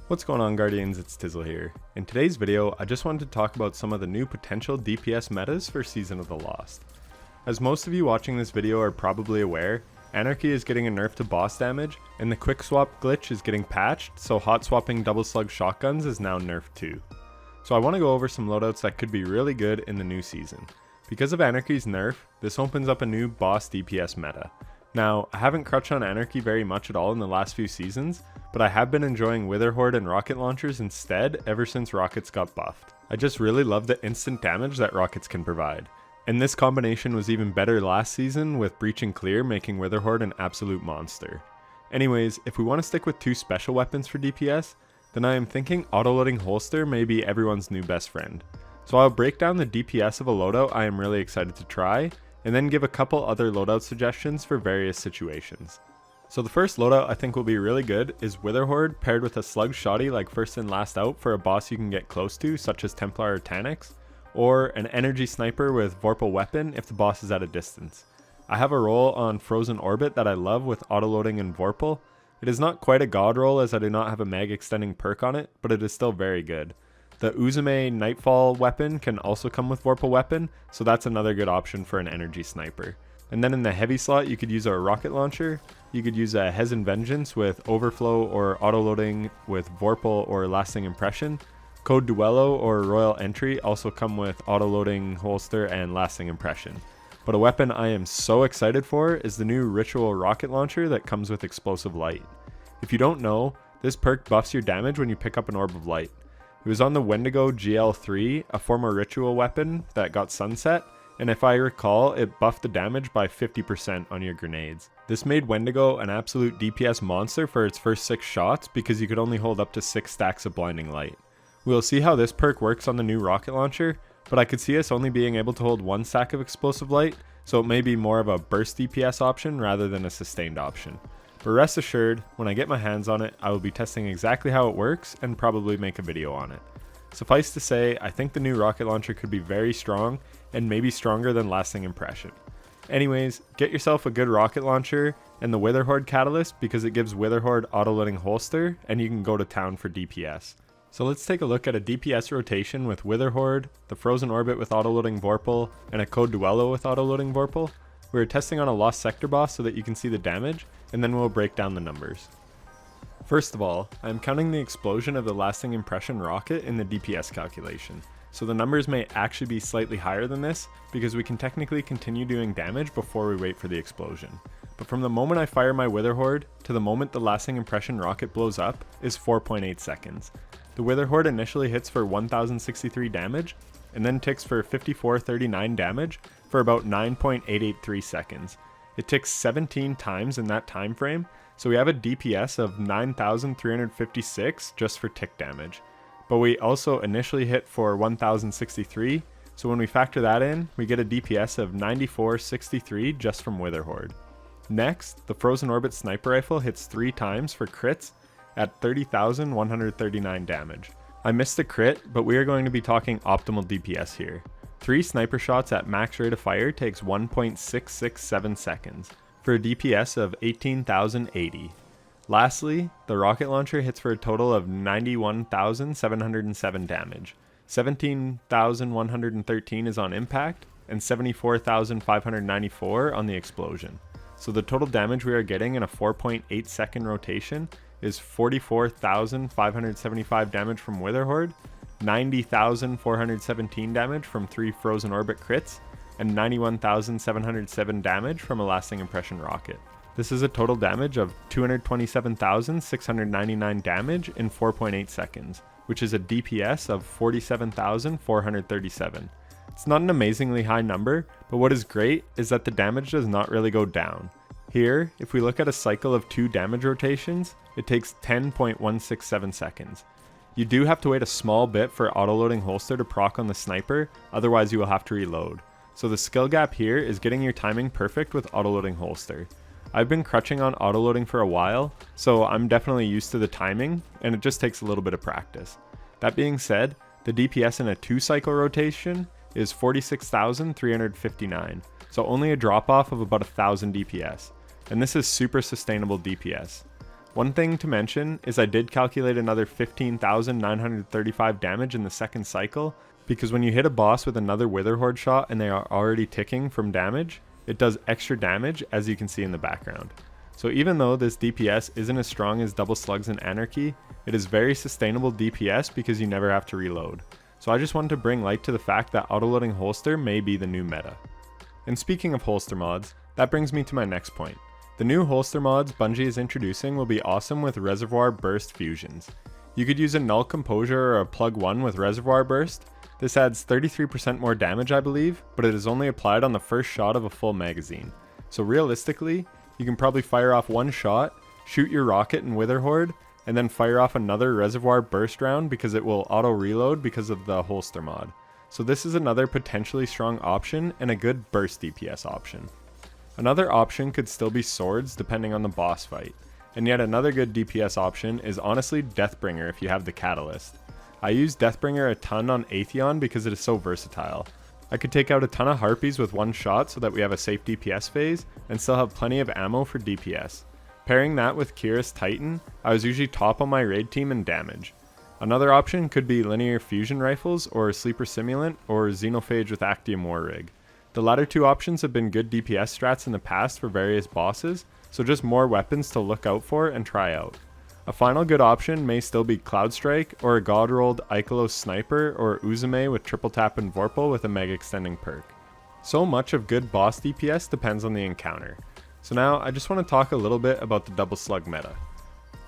What's going on, Guardians? It's Tizzle here. In today's video, I just wanted to talk about some of the new potential DPS metas for Season of the Lost. As most of you watching this video are probably aware, Anarchy is getting a nerf to boss damage, and the quick swap glitch is getting patched, so hot swapping double slug shotguns is now nerfed too. So I want to go over some loadouts that could be really good in the new season. Because of Anarchy's nerf, this opens up a new boss DPS meta. Now, I haven't crutched on Anarchy very much at all in the last few seasons, but I have been enjoying Wither Horde and rocket launchers instead ever since rockets got buffed. I just really love the instant damage that rockets can provide. And this combination was even better last season with Breach and Clear making Wither Horde an absolute monster. Anyways, if we want to stick with two special weapons for DPS, then I am thinking autoloading holster may be everyone's new best friend. So I'll break down the DPS of a loadout I am really excited to try, and then give a couple other loadout suggestions for various situations. So the first loadout I think will be really good is Wither Horde paired with a slug shoddy like first and last out for a boss you can get close to, such as Templar or Taniks, or an energy sniper with Vorpal weapon if the boss is at a distance. I have a roll on Frozen Orbit that I love with autoloading and Vorpal. It is not quite a god roll as I do not have a mag extending perk on it, but it is still very good. The Uzume Nightfall weapon can also come with Vorpal weapon, so that's another good option for an energy sniper. And then in the heavy slot you could use a rocket launcher, you could use a Hezen Vengeance with overflow or autoloading with Vorpal or lasting impression. Code Duello or Royal Entry also come with autoloading holster and lasting impression. But a weapon I am so excited for is the new Ritual rocket launcher that comes with explosive light. If you don't know, this perk buffs your damage when you pick up an orb of light. It was on the Wendigo GL3, a former ritual weapon that got sunset, and if I recall, it buffed the damage by 50% on your grenades. This made Wendigo an absolute DPS monster for its first 6 shots because you could only hold up to 6 stacks of blinding light. We'll see how this perk works on the new rocket launcher, but I could see us only being able to hold 1 stack of explosive light, so it may be more of a burst DPS option rather than a sustained option. But rest assured, when I get my hands on it, I will be testing exactly how it works and probably make a video on it. Suffice to say, I think the new rocket launcher could be very strong and maybe stronger than lasting impression. Anyways, get yourself a good rocket launcher and the Wither Horde catalyst because it gives Wither Horde autoloading holster and you can go to town for DPS. So let's take a look at a DPS rotation with Wither Horde, the Frozen Orbit with autoloading Vorpal, and a Code Duello with autoloading Vorpal. We're testing on a Lost Sector boss so that you can see the damage, and then we'll break down the numbers. First of all, I am counting the explosion of the lasting impression rocket in the DPS calculation, so the numbers may actually be slightly higher than this because we can technically continue doing damage before we wait for the explosion. But from the moment I fire my Wither Horde to the moment the lasting impression rocket blows up is 4.8 seconds. The Wither Horde initially hits for 1063 damage, and then ticks for 5439 damage for about 9.883 seconds. It ticks 17 times in that time frame, so we have a DPS of 9356 just for tick damage. But we also initially hit for 1063, so when we factor that in, we get a DPS of 9463 just from Wither Horde. Next, the Frozen Orbit Sniper Rifle hits 3 times for crits at 30,139 damage. I missed a crit, but we are going to be talking optimal DPS here. 3 sniper shots at max rate of fire takes 1.667 seconds, for a DPS of 18,080. Lastly, the rocket launcher hits for a total of 91,707 damage. 17,113 is on impact, and 74,594 on the explosion. So the total damage we are getting in a 4.8 second rotation is 44,575 damage from Wither Horde, 90,417 damage from 3 Frozen Orbit crits, and 91,707 damage from a lasting impression rocket. This is a total damage of 227,699 damage in 4.8 seconds, which is a DPS of 47,437. It's not an amazingly high number, but what is great is that the damage does not really go down. Here, if we look at a cycle of 2 damage rotations, it takes 10.167 seconds. You do have to wait a small bit for autoloading holster to proc on the sniper, otherwise you will have to reload. So the skill gap here is getting your timing perfect with autoloading holster. I've been crutching on autoloading for a while, so I'm definitely used to the timing, and it just takes a little bit of practice. That being said, the DPS in a 2 cycle rotation is 46,359, so only a drop off of about 1,000 DPS, and this is super sustainable DPS. One thing to mention is I did calculate another 15,935 damage in the second cycle, because when you hit a boss with another Wither Horde shot and they are already ticking from damage, it does extra damage, as you can see in the background. So even though this DPS isn't as strong as Double Slugs and Anarchy, it is very sustainable DPS because you never have to reload. So I just wanted to bring light to the fact that autoloading holster may be the new meta. And speaking of holster mods, that brings me to my next point. The new holster mods Bungie is introducing will be awesome with Reservoir Burst fusions. You could use a Null Composure or a Plug 1 with Reservoir Burst. This adds 33% more damage, I believe, but it is only applied on the first shot of a full magazine. So realistically, you can probably fire off one shot, shoot your rocket and Wither Horde, and then fire off another Reservoir Burst round because it will auto reload because of the holster mod. So this is another potentially strong option and a good burst DPS option. Another option could still be swords depending on the boss fight. And yet another good DPS option is honestly Deathbringer if you have the catalyst. I use Deathbringer a ton on Atheon because it is so versatile. I could take out a ton of harpies with one shot so that we have a safe DPS phase and still have plenty of ammo for DPS. Pairing that with Kira's Titan, I was usually top on my raid team in damage. Another option could be linear fusion rifles or Sleeper Simulant or Xenophage with Actium War Rig. The latter two options have been good DPS strats in the past for various bosses, so just more weapons to look out for and try out. A final good option may still be Cloud Strike or a God rolled Ikelos Sniper or Uzume with Triple Tap and Vorpal with a Mega Extending perk. So much of good boss DPS depends on the encounter. So now I just want to talk a little bit about the Double Slug meta.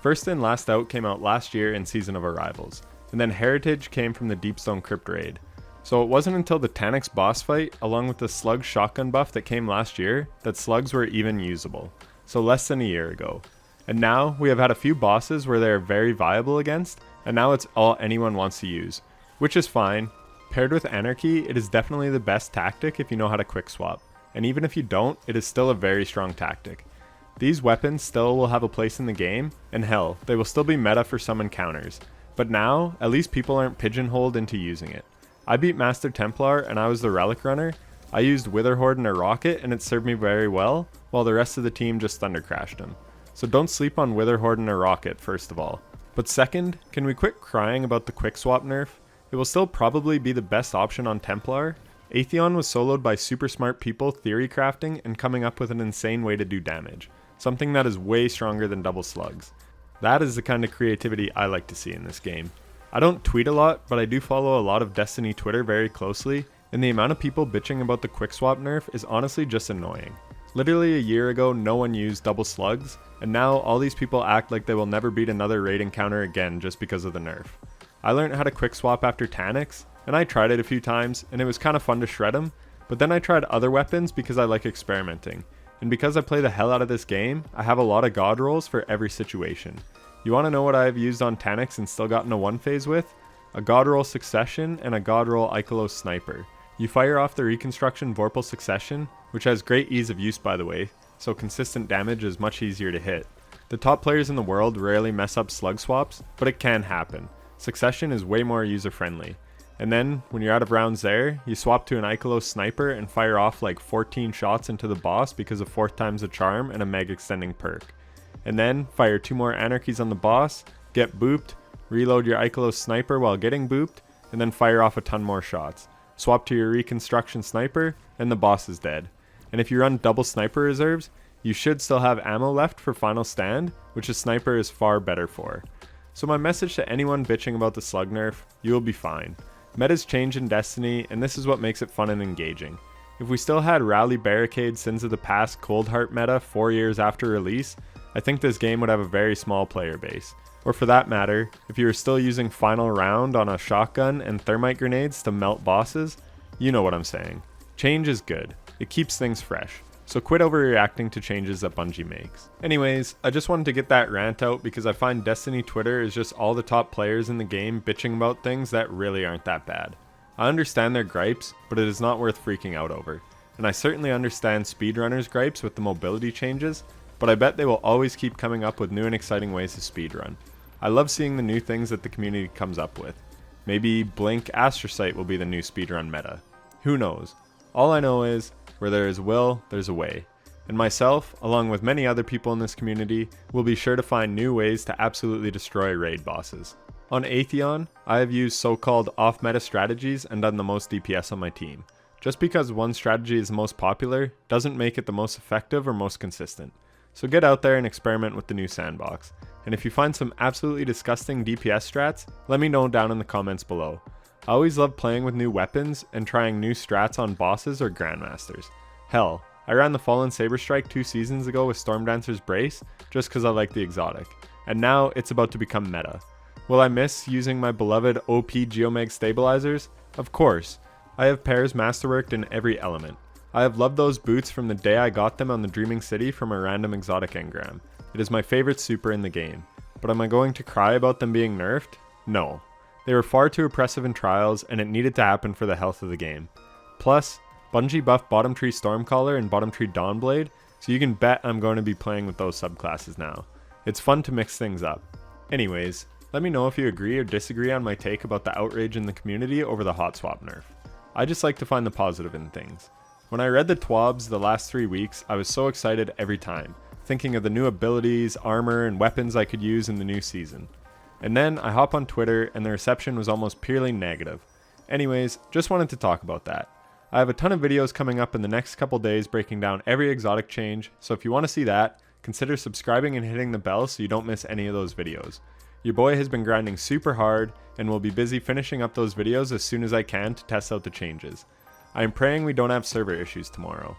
First In Last Out came out last year in Season of Arrivals, and then Heritage came from the Deepstone Crypt raid. So it wasn't until the Taniks boss fight, along with the Slug shotgun buff that came last year, that slugs were even usable. So less than a year ago. And now we have had a few bosses where they are very viable against, and now it's all anyone wants to use, which is fine. Paired with Anarchy, it is definitely the best tactic if you know how to quick swap. And even if you don't, it is still a very strong tactic. These weapons still will have a place in the game, and hell, they will still be meta for some encounters. But now, at least people aren't pigeonholed into using it. I beat Master Templar and I was the Relic Runner. I used Wither Horde and a rocket and it served me very well, while the rest of the team just thunder crashed him. So don't sleep on Wither Horde and a rocket, first of all. But second, can we quit crying about the quick swap nerf? It will still probably be the best option on Templar. Atheon was soloed by super smart people theory crafting and coming up with an insane way to do damage. Something that is way stronger than Double Slugs. That is the kind of creativity I like to see in this game. I don't tweet a lot, but I do follow a lot of Destiny Twitter very closely, and the amount of people bitching about the quick swap nerf is honestly just annoying. Literally a year ago, no one used Double Slugs, and now all these people act like they will never beat another raid encounter again just because of the nerf. I learned how to quick swap after Taniks, and I tried it a few times, and it was kind of fun to shred them, but then I tried other weapons because I like experimenting. And because I play the hell out of this game, I have a lot of god rolls for every situation. You want to know what I have used on Taniks and still gotten a 1-phase with? A god roll Succession and a god roll Ikelos Sniper. You fire off the Reconstruction Vorpal Succession, which has great ease of use by the way, so consistent damage is much easier to hit. The top players in the world rarely mess up slug swaps, but it can happen. Succession is way more user friendly. And then, when you're out of rounds there, you swap to an Ikelos Sniper and fire off like 14 shots into the boss because of 4th times the charm and a Meg Extending perk. And then, fire 2 more Anarchies on the boss, get booped, reload your Ikelos Sniper while getting booped, and then fire off a ton more shots. Swap to your Reconstruction Sniper, and the boss is dead. And if you run double Sniper reserves, you should still have ammo left for Final Stand, which a Sniper is far better for. So my message to anyone bitching about the slug nerf, you will be fine. Metas change in Destiny, and this is what makes it fun and engaging. If we still had Rally Barricade Sins of the Past Cold Heart meta 4 years after release, I think this game would have a very small player base. Or for that matter, if you were still using Final Round on a shotgun and thermite grenades to melt bosses, you know what I'm saying. Change is good. It keeps things fresh. So quit overreacting to changes that Bungie makes. Anyways, I just wanted to get that rant out because I find Destiny Twitter is just all the top players in the game bitching about things that really aren't that bad. I understand their gripes, but it is not worth freaking out over. And I certainly understand speedrunners' gripes with the mobility changes, but I bet they will always keep coming up with new and exciting ways to speedrun. I love seeing the new things that the community comes up with. Maybe Blink Astrocyte will be the new speedrun meta. Who knows? All I know is, where there is will, there's a way. and myself, along with many other people in this community, will be sure to find new ways to absolutely destroy raid bosses. On Atheon, I have used so-called off-meta strategies and done the most DPS on my team. Just because one strategy is the most popular doesn't make it the most effective or most consistent. So get out there and experiment with the new sandbox. And if you find some absolutely disgusting DPS strats, let me know down in the comments below. I always love playing with new weapons and trying new strats on bosses or grandmasters. Hell, I ran the Fallen Saber Strike 2 seasons ago with Stormdancer's Brace just because I like the exotic. And now it's about to become meta. Will I miss using my beloved OP Geomag stabilizers? Of course. I have pairs masterworked in every element. I have loved those boots from the day I got them on the Dreaming City from a random exotic engram. It is my favorite super in the game. But am I going to cry about them being nerfed? No. They were far too oppressive in trials and it needed to happen for the health of the game. Plus, Bungie buffed Bottom Tree Stormcaller and Bottom Tree Dawnblade, so you can bet I'm going to be playing with those subclasses now. It's fun to mix things up. Anyways, let me know if you agree or disagree on my take about the outrage in the community over the hot swap nerf. I just like to find the positive in things. When I read the TWABs the last 3 weeks, I was so excited every time, thinking of the new abilities, armor, and weapons I could use in the new season. And then I hop on Twitter and the reception was almost purely negative. Anyways, just wanted to talk about that. I have a ton of videos coming up in the next couple days breaking down every exotic change, so if you want to see that, consider subscribing and hitting the bell so you don't miss any of those videos. Your boy has been grinding super hard and will be busy finishing up those videos as soon as I can to test out the changes. I am praying we don't have server issues tomorrow.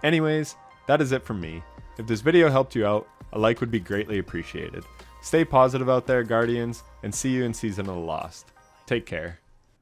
Anyways, that is it from me. If this video helped you out, a like would be greatly appreciated. Stay positive out there, Guardians, and see you in Season of the Lost. Take care.